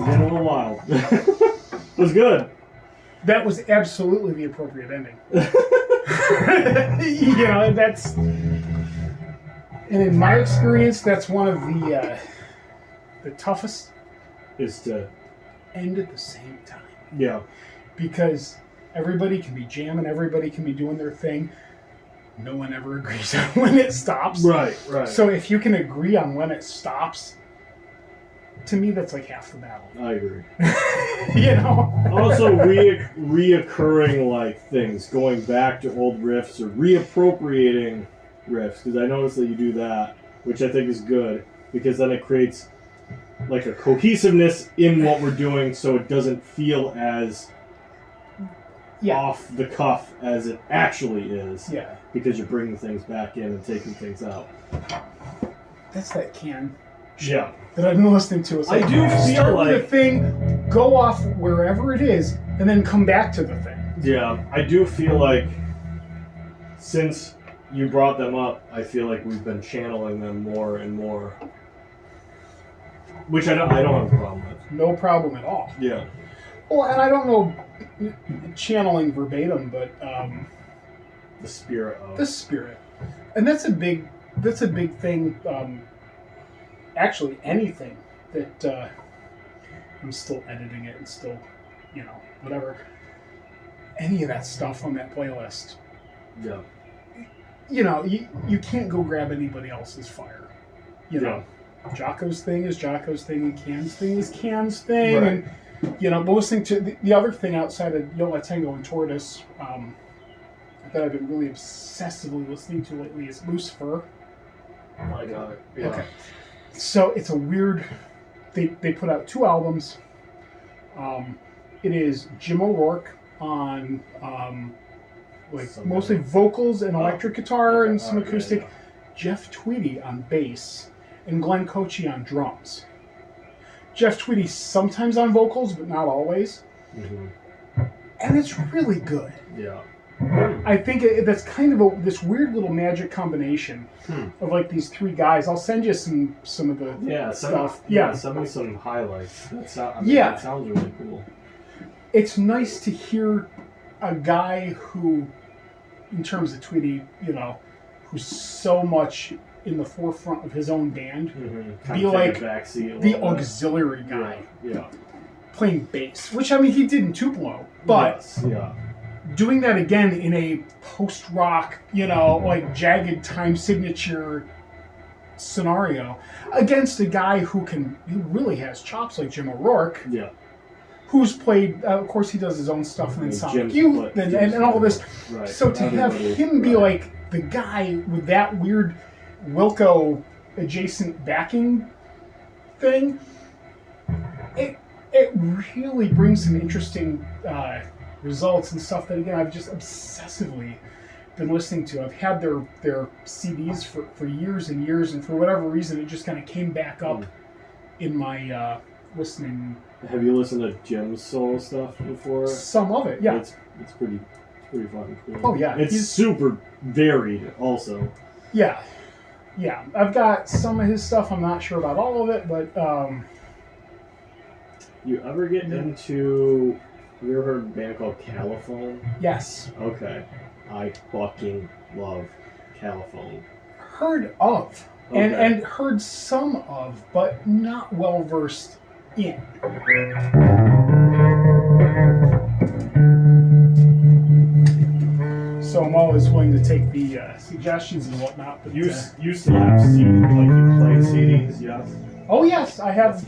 Been a little while. It was good. That was absolutely the appropriate ending. You know, that's, and in my experience, that's one of the toughest Is to end at the same time. yeah. Because everybody can be jamming, everybody can be doing their thing. No one ever agrees on when it stops. Right. So if you can agree on when it stops, to me, that's like half the battle. I agree. You know? Also, reoccurring like things, going back to old riffs or reappropriating riffs, because I noticed that you do that, which I think is good, because then it creates like a cohesiveness in what we're doing, so it doesn't feel as off the cuff as it actually is. Yeah. Because you're bringing things back in and taking things out. That's that can. Yeah. That I've been listening to. It's like, I do feel start like with a thing, go off wherever it is, and then come back to the thing. Yeah, I do feel like since you brought them up, I feel like we've been channeling them more and more, which I don't have a problem with. No problem at all. Yeah. Well, and I don't know channeling verbatim, but The spirit of the spirit, and that's a big thing. Actually, anything that I'm still editing it and still, you know, whatever. Any of that stuff on that playlist. Yeah. You know, you can't go grab anybody else's fire. You know, Jocko's thing is Jocko's thing, and Can's thing is Can's thing, Right. and you know, but listening to the other thing outside of Yola Tango and Tortoise, that I've been really obsessively listening to lately is Loose Fur. Oh my god. Yeah. Okay. So it's a weird. They put out 2 albums. It is Jim O'Rourke on mostly vocals and electric guitar and some acoustic. Yeah. Jeff Tweedy on bass and Glenn Cochee on drums. Jeff Tweedy sometimes on vocals, but not always. Mm-hmm. And it's really good. Yeah. I think that's kind of this weird little magic combination of like these 3 guys. I'll send you some of the stuff. Send me some highlights. That sounds really cool. It's nice to hear a guy who, in terms of Tweedy, you know, who's so much in the forefront of his own band, be like the auxiliary guy. Yeah. Playing bass, which I mean he did in Tupelo, but doing that again in a post-rock, you know, like jagged time signature scenario against a guy who really has chops like Jim O'Rourke. Yeah. Who's played, of course he does his own stuff and then Sonic Youth and all this. Right. So to have him be like the guy with that weird Wilco adjacent backing thing, it really brings some interesting results and stuff that, again, I've just obsessively been listening to. I've had their CDs for years and years, and for whatever reason, it just kind of came back up in my listening. Have you listened to Jim's solo stuff before? Some of it, yeah. It's pretty fucking cool. Oh, yeah. It's super varied, also. Yeah. Yeah. I've got some of his stuff. I'm not sure about all of it, but... You ever get into... Have you ever heard of a band called Caliphone? Yes. Okay. I fucking love Caliphone. Heard of. Okay. And heard some of, but not well versed in. So I'm always willing to take the suggestions and whatnot. But You used to have CDs, like you play CDs, yes? oh yes, I have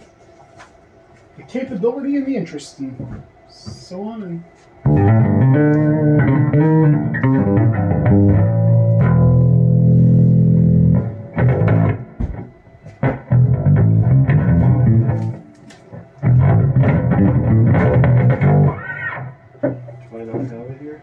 the capability and the interest and so on. And Do I not have it here?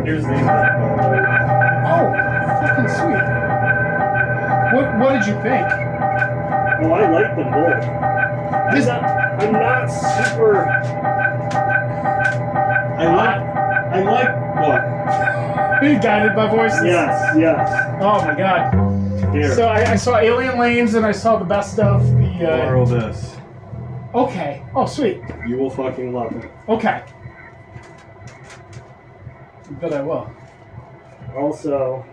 Here's these. oh, fucking sweet. What did you think? Well, I like them both. I'm not super. I like what? Being guided by voices. Yes. Oh my god. Here. So I saw Alien Lanes and I saw the best of the. Borrow this. Okay. Oh, sweet. You will fucking love it. Okay. Bet I will. Also.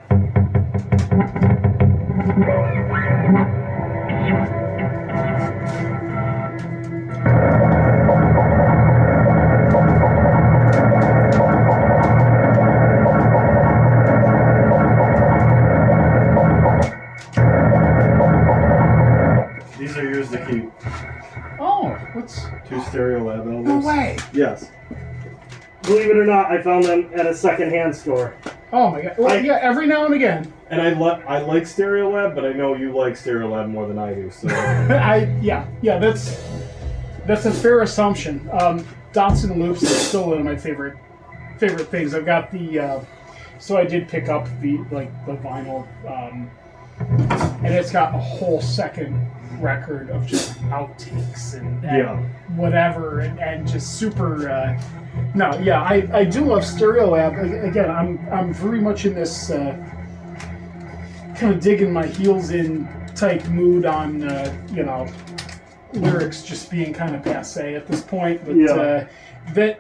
These are yours to keep. Oh, what's? 2 Stereo Lab albums. No way. Yes. Believe it or not, I found them at a secondhand store. Oh my god. Well, yeah, every now and again. And I like Stereo Lab, but I know you like Stereo Lab more than I do. So yeah, that's a fair assumption. Dots and loops is still one of my favorite things. I've got the so I did pick up the vinyl, and it's got a whole second record of just outtakes and whatever, and just super. I do love Stereo Lab. Again, I'm very much in this kind of digging my heels in type mood on lyrics just being kind of passe at this point, but that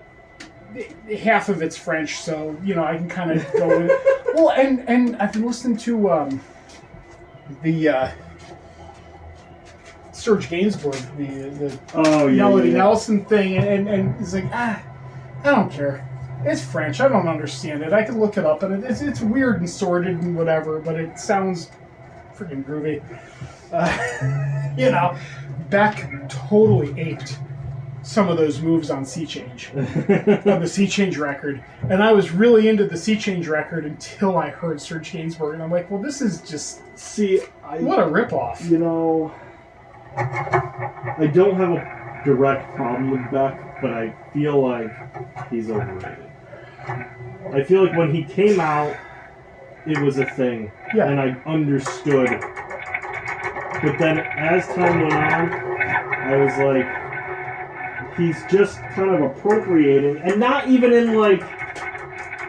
half of it's French, so I can kind of go with it. Well, and I've been listening to the Serge Gainsbourg, the Melody Nelson thing, and it's like I don't care. It's French. I don't understand it. I can look it up, and it's weird and sordid and whatever, but it sounds freaking groovy. Beck totally aped some of those moves on Sea Change, on the Sea Change record, and I was really into the Sea Change record until I heard Serge Gainsbourg, and I'm like, well, this is just what a ripoff. I don't have a direct problem with Beck, but I feel like he's overrated. I feel like when he came out, it was a thing, and I understood. But then as time went on, I was like, he's just kind of appropriating, and not even in like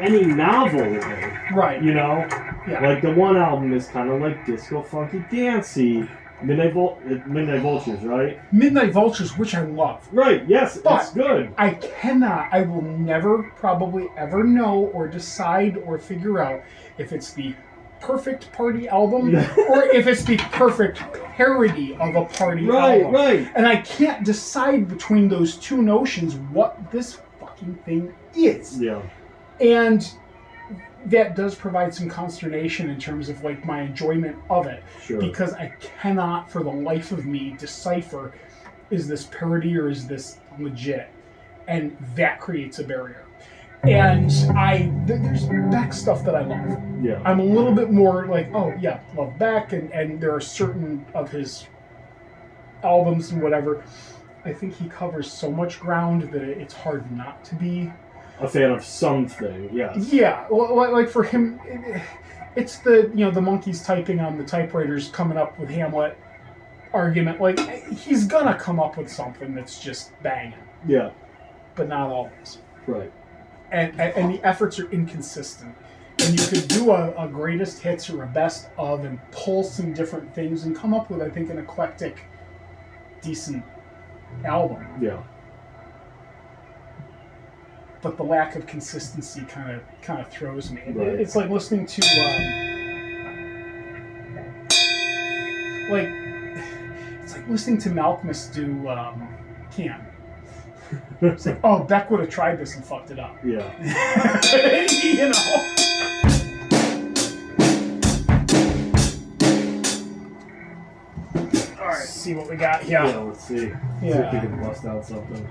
any novel way. Right. Yeah. Like the one album is kind of like disco funky dancey. Midnight Vultures, right? Midnight Vultures, which I love. Right, yes, but it's good. I will never probably ever know or decide or figure out if it's the perfect party album or if it's the perfect parody of a party album. Right. And I can't decide between those two notions what this fucking thing is. Yeah. And that does provide some consternation in terms of like my enjoyment of it. Sure. Because I cannot for the life of me decipher, is this parody or is this legit? And that creates a barrier. And there's Beck stuff that I love. Yeah. I'm a little bit more like, oh yeah, love Beck, and there are certain of his albums and whatever. I think he covers so much ground that it's hard not to be a fan of something. Yes. Yeah, well, like for him, it's the the monkeys typing on the typewriters coming up with Hamlet argument. Like he's gonna come up with something that's just banging. Yeah. But not always. Right. And the efforts are inconsistent. And you could do a greatest hits or a best of and pull some different things and come up with, I think, an eclectic, decent album. Yeah. But the lack of consistency kind of throws me. Right. It's like listening to it's like listening to Malcolmus do Can. It's like, oh, Beck would have tried this and fucked it up. Yeah. You know. All right, see what we got here. Yeah, let's see. See if we can bust out something.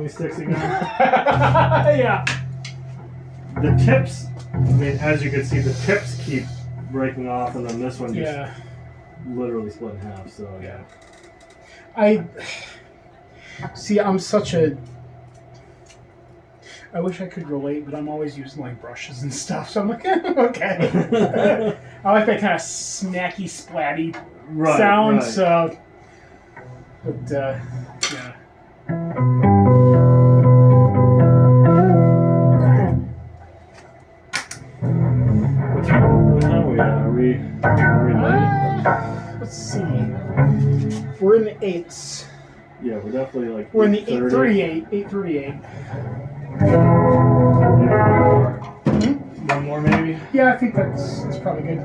me sticks again. Yeah. The tips, I mean, as you can see, the tips keep breaking off, and then this one just literally split in half. So yeah. I'm such a. I wish I could relate, but I'm always using like brushes and stuff. So I'm like, okay. I like that kind of smacky, splatty sound. Right. So, but yeah. What time are we at? Are we late? Let's see. We're in the 8s. Yeah, we're definitely like. We're in the 8:38. 8:38. One more maybe? Yeah, I think that's probably good.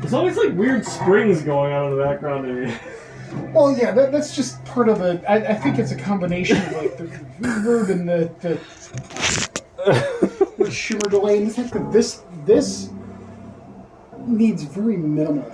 There's always like weird springs going on in the background area. Well, yeah, that's just part of the. I think it's a combination of like the reverb and the shimmer delay, and the fact that this needs very minimal